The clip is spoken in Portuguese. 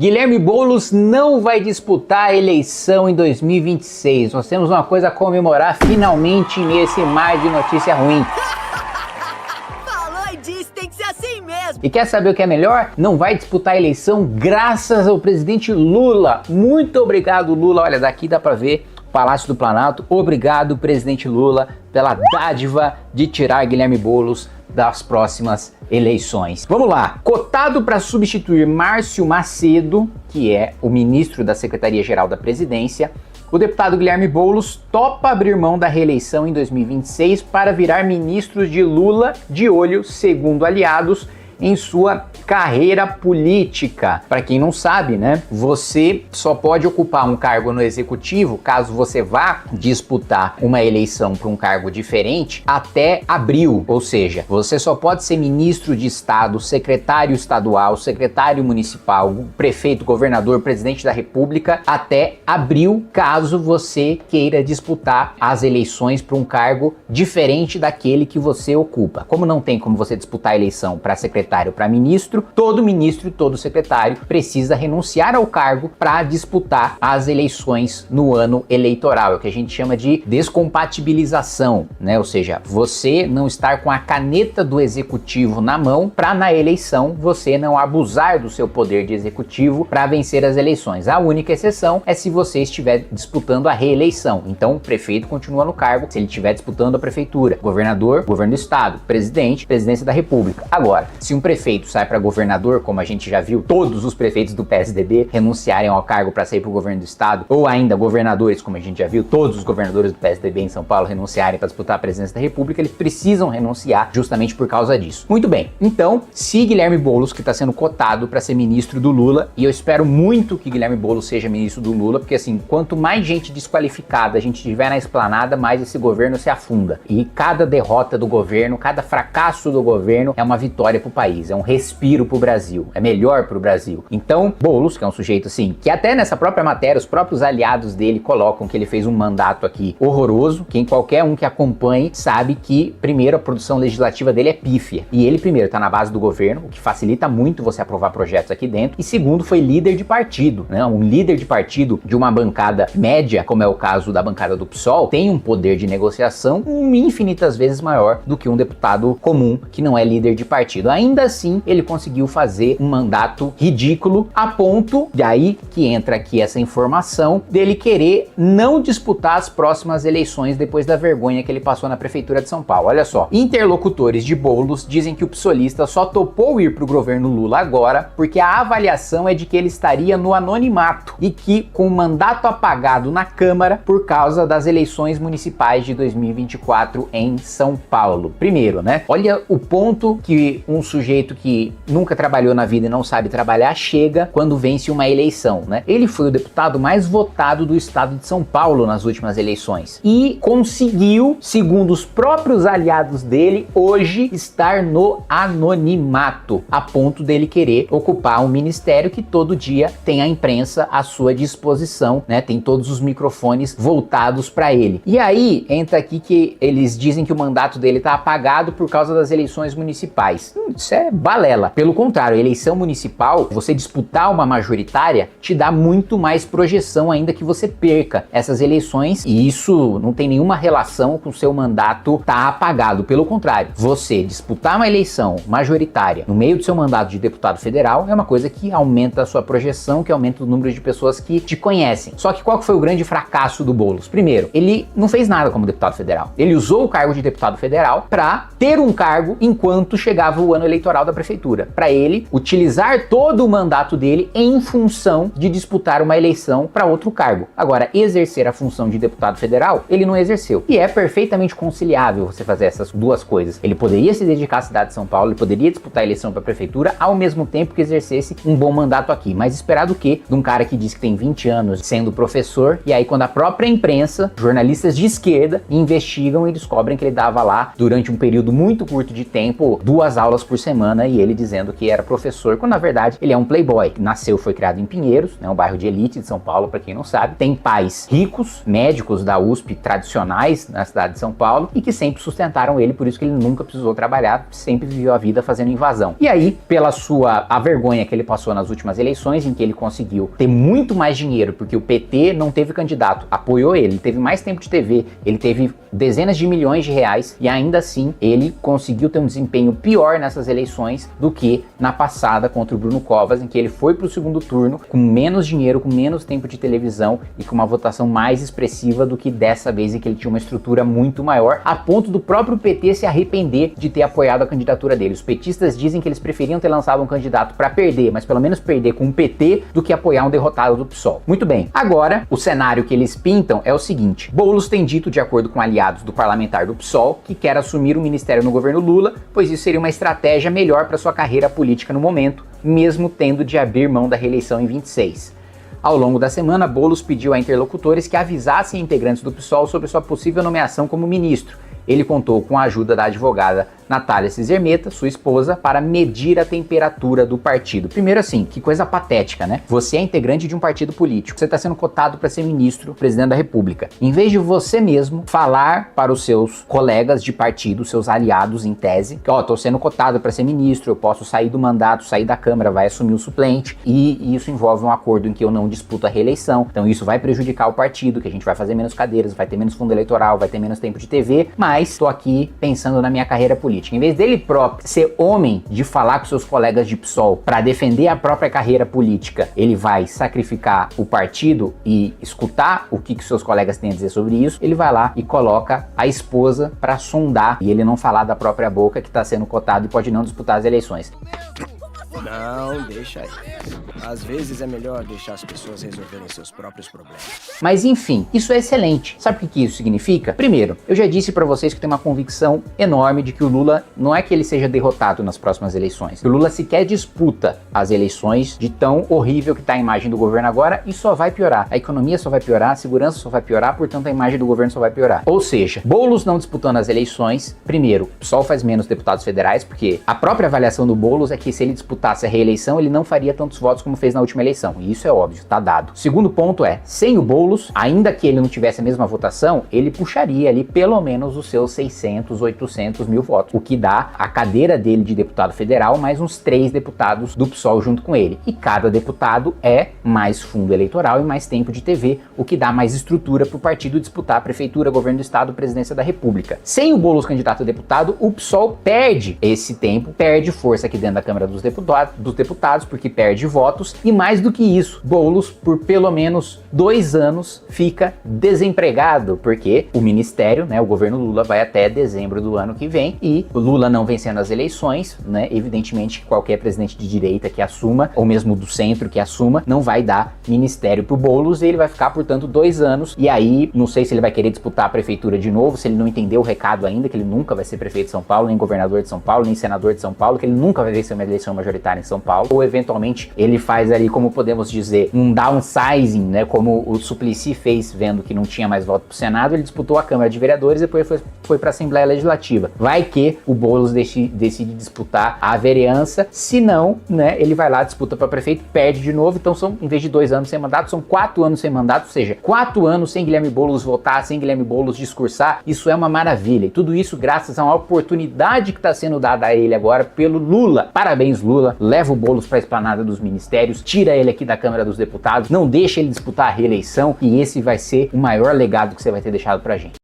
Guilherme Boulos não vai disputar a eleição em 2026. Nós temos uma coisa a comemorar finalmente nesse mar de notícia ruim. Falou e disse, tem que ser assim mesmo. E quer saber o que é melhor? Não vai disputar a eleição graças ao presidente Lula. Muito obrigado, Lula. Olha, daqui dá pra ver o Palácio do Planalto. Obrigado, presidente Lula, pela dádiva de tirar Guilherme Boulos das próximas eleições. Vamos lá. Cotado para substituir Márcio Macedo, que é o ministro da Secretaria-Geral da Presidência, o deputado Guilherme Boulos topa abrir mão da reeleição em 2026 para virar ministro de Lula, de olho, segundo aliados, em sua carreira política. Para quem não sabe, né, você só pode ocupar um cargo no executivo caso você vá disputar uma eleição para um cargo diferente até abril, ou seja, você só pode ser ministro de estado, secretário estadual, secretário municipal, prefeito, governador, presidente da república até abril, caso você queira disputar as eleições para um cargo diferente daquele que você ocupa. Como não tem como você disputar a eleição para secretário para ministro e todo secretário precisa renunciar ao cargo para disputar as eleições no ano eleitoral, é o que a gente chama de descompatibilização, né? Ou seja, você não estar com a caneta do executivo na mão para na eleição você não abusar do seu poder de executivo para vencer as eleições. A única exceção é se você estiver disputando a reeleição. Então o prefeito continua no cargo se ele estiver disputando a prefeitura, governador, governo do estado, presidente, presidência da república. Agora, se um prefeito sai para governador, como a gente já viu todos os prefeitos do PSDB renunciarem ao cargo para sair para o governo do estado, ou ainda governadores, como a gente já viu todos os governadores do PSDB em São Paulo renunciarem para disputar a presidência da república, eles precisam renunciar justamente por causa disso. Muito bem, então, se Guilherme Boulos, que está sendo cotado para ser ministro do Lula, e eu espero muito que Guilherme Boulos seja ministro do Lula, porque assim, quanto mais gente desqualificada a gente tiver na esplanada, mais esse governo se afunda. E cada derrota do governo, cada fracasso do governo é uma vitória para o país. É um respiro pro Brasil, é melhor pro Brasil. Então, Boulos, que é um sujeito assim, que até nessa própria matéria, os próprios aliados dele colocam que ele fez um mandato aqui horroroso, qualquer um que acompanhe sabe que, primeiro, a produção legislativa dele é pífia. E ele, primeiro, tá na base do governo, o que facilita muito você aprovar projetos aqui dentro. E segundo, foi líder de partido, né? Um líder de partido de uma bancada média, como é o caso da bancada do PSOL, tem um poder de negociação infinitas vezes maior do que um deputado comum que não é líder de partido. Ainda assim, ele conseguiu fazer um mandato ridículo a ponto, de aí que entra aqui essa informação, dele querer não disputar as próximas eleições depois da vergonha que ele passou na prefeitura de São Paulo. Olha só, interlocutores de Boulos dizem que o psolista só topou ir pro governo Lula agora porque a avaliação é de que ele estaria no anonimato e que com o mandato apagado na Câmara por causa das eleições municipais de 2024 em São Paulo. Primeiro, né? Olha o ponto que um sujeito que nunca trabalhou na vida e não sabe trabalhar chega quando vence uma eleição, né? Ele foi o deputado mais votado do estado de São Paulo nas últimas eleições e conseguiu, segundo os próprios aliados dele, hoje estar no anonimato, a ponto dele querer ocupar um ministério que todo dia tem a imprensa à sua disposição, né? Tem todos os microfones voltados para ele. E aí entra aqui que eles dizem que o mandato dele tá apagado por causa das eleições municipais. Isso é balela. Pelo contrário, a eleição municipal, você disputar uma majoritária, te dá muito mais projeção ainda que você perca essas eleições, e isso não tem nenhuma relação com o seu mandato tá apagado. Pelo contrário, você disputar uma eleição majoritária no meio do seu mandato de deputado federal é uma coisa que aumenta a sua projeção, que aumenta o número de pessoas que te conhecem. Só que qual que foi o grande fracasso do Boulos? Primeiro, ele não fez nada como deputado federal. Ele usou o cargo de deputado federal para ter um cargo enquanto chegava o ano eleitoral da prefeitura, para ele utilizar todo o mandato dele em função de disputar uma eleição para outro cargo. Agora, exercer a função de deputado federal, ele não exerceu. E é perfeitamente conciliável você fazer essas duas coisas. Ele poderia se dedicar à cidade de São Paulo, ele poderia disputar a eleição para a prefeitura ao mesmo tempo que exercesse um bom mandato aqui. Mas esperar do quê? De um cara que diz que tem 20 anos sendo professor, e aí quando a própria imprensa, jornalistas de esquerda, investigam e descobrem que ele dava lá, durante um período muito curto de tempo, 2 aulas por semana semana e ele dizendo que era professor, quando na verdade ele é um playboy. Nasceu, foi criado em Pinheiros, né, um bairro de elite de São Paulo, para quem não sabe. Tem pais ricos, médicos da USP tradicionais na cidade de São Paulo e que sempre sustentaram ele, por isso que ele nunca precisou trabalhar, sempre viveu a vida fazendo invasão. E aí, pela a vergonha que ele passou nas últimas eleições, em que ele conseguiu ter muito mais dinheiro, porque o PT não teve candidato, apoiou ele teve mais tempo de TV, ele teve dezenas de milhões de reais e ainda assim ele conseguiu ter um desempenho pior nessas eleições do que na passada contra o Bruno Covas, em que ele foi para o segundo turno com menos dinheiro, com menos tempo de televisão e com uma votação mais expressiva do que dessa vez, em que ele tinha uma estrutura muito maior, a ponto do próprio PT se arrepender de ter apoiado a candidatura dele. Os petistas dizem que eles preferiam ter lançado um candidato para perder, mas pelo menos perder com um PT, do que apoiar um derrotado do PSOL. Muito bem, agora o cenário que eles pintam é o seguinte: Boulos tem dito, de acordo com aliados do parlamentar do PSOL, que quer assumir o ministério no governo Lula, pois isso seria uma estratégia melhor para sua carreira política no momento, mesmo tendo de abrir mão da reeleição em 26. Ao longo da semana, Boulos pediu a interlocutores que avisassem integrantes do PSOL sobre sua possível nomeação como ministro. Ele contou com a ajuda da advogada Natália Cizermeta, sua esposa, para medir a temperatura do partido. Primeiro assim, que coisa patética, né? Você é integrante de um partido político, você está sendo cotado para ser ministro, presidente da República. Em vez de você mesmo falar para os seus colegas de partido, seus aliados em tese, que ó, tô sendo cotado para ser ministro, eu posso sair do mandato, sair da Câmara, vai assumir o suplente, e isso envolve um acordo em que eu não disputo a reeleição, então isso vai prejudicar o partido, que a gente vai fazer menos cadeiras, vai ter menos fundo eleitoral, vai ter menos tempo de TV, mas estou aqui pensando na minha carreira política. Em vez dele próprio ser homem de falar com seus colegas de PSOL para defender a própria carreira política, ele vai sacrificar o partido e escutar o que seus colegas têm a dizer sobre isso, ele vai lá e coloca a esposa para sondar e ele não falar da própria boca que está sendo cotado e pode não disputar as eleições. Não, deixa aí. Às vezes é melhor deixar as pessoas resolverem seus próprios problemas. Mas enfim, isso é excelente. Sabe o que isso significa? Primeiro, eu já disse pra vocês que eu tenho uma convicção enorme de que o Lula não é que ele seja derrotado nas próximas eleições. O Lula sequer disputa as eleições, de tão horrível que tá a imagem do governo agora, e só vai piorar. A economia só vai piorar, a segurança só vai piorar, portanto a imagem do governo só vai piorar. Ou seja, Boulos não disputando as eleições, primeiro, o PSOL faz menos deputados federais, porque a própria avaliação do Boulos é que se ele disputasse a reeleição, ele não faria tantos votos como fez na última eleição, e isso é óbvio, tá dado. Segundo ponto é, sem o Boulos, ainda que ele não tivesse a mesma votação, ele puxaria ali pelo menos os seus 600, 800 mil votos, o que dá a cadeira dele de deputado federal, mais uns 3 deputados do PSOL junto com ele. E cada deputado é mais fundo eleitoral e mais tempo de TV, o que dá mais estrutura para o partido disputar a prefeitura, governo do estado, presidência da república. Sem o Boulos candidato a deputado, o PSOL perde esse tempo, perde força aqui dentro da Câmara dos Deputados, porque perde votos, e mais do que isso, Boulos, por pelo menos 2 anos, fica desempregado, porque o ministério, né, o governo Lula vai até dezembro do ano que vem, e o Lula não vencendo as eleições, né, evidentemente qualquer presidente de direita que assuma, ou mesmo do centro que assuma, não vai dar ministério pro Boulos, e ele vai ficar, portanto, 2 anos, e aí, não sei se ele vai querer disputar a prefeitura de novo, se ele não entendeu o recado ainda, que ele nunca vai ser prefeito de São Paulo, nem governador de São Paulo, nem senador de São Paulo, que ele nunca vai vencer uma eleição majoritária em São Paulo, ou eventualmente ele faz ali, como podemos dizer, um downsizing, né, como o Suplicy fez, vendo que não tinha mais voto pro Senado, ele disputou a Câmara de Vereadores e depois foi pra Assembleia Legislativa. Vai que o Boulos decide disputar a vereança, se não, né, ele vai lá, disputa pra prefeito, perde de novo, então são, em vez de 2 anos sem mandato, são 4 anos sem mandato, ou seja, 4 anos sem Guilherme Boulos votar, sem Guilherme Boulos discursar, isso é uma maravilha, e tudo isso graças a uma oportunidade que está sendo dada a ele agora pelo Lula. Parabéns, Lula, leva o Boulos para a esplanada dos ministérios, tira ele aqui da Câmara dos Deputados, não deixa ele disputar a reeleição, e esse vai ser o maior legado que você vai ter deixado pra gente.